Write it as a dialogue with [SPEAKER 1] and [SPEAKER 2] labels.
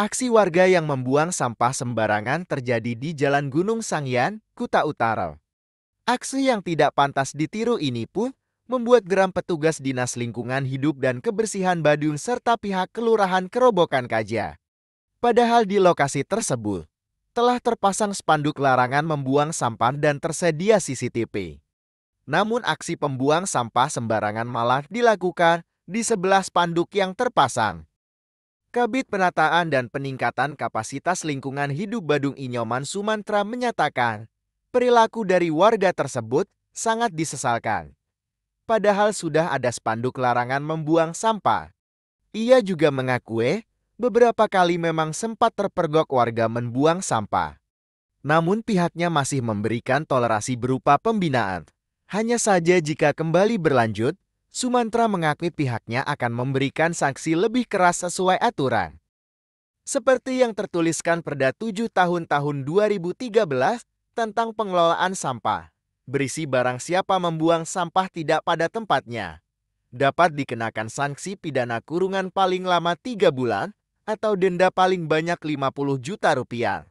[SPEAKER 1] Aksi warga yang membuang sampah sembarangan terjadi di Jalan Gunung Sangyan, Kuta Utara. Aksi yang tidak pantas ditiru ini pun membuat geram petugas Dinas Lingkungan Hidup dan Kebersihan Badung serta pihak Kelurahan Kerobokan Kaja. Padahal di lokasi tersebut telah terpasang spanduk larangan membuang sampah dan tersedia CCTV. Namun aksi pembuang sampah sembarangan malah dilakukan di sebelah spanduk yang terpasang. Kabid Penataan dan Peningkatan Kapasitas Lingkungan Hidup Badung Inyoman Sumantera menyatakan, perilaku dari warga tersebut sangat disesalkan. Padahal sudah ada spanduk larangan membuang sampah. Ia juga mengakui beberapa kali memang sempat terpergok warga membuang sampah. Namun pihaknya masih memberikan toleransi berupa pembinaan. Hanya saja jika kembali berlanjut, Sumantera mengakui pihaknya akan memberikan sanksi lebih keras sesuai aturan. Seperti yang tertuliskan Perda 7 tahun 2013 tentang pengelolaan sampah, berisi barang siapa membuang sampah tidak pada tempatnya, dapat dikenakan sanksi pidana kurungan paling lama 3 bulan atau denda paling banyak 50 juta rupiah.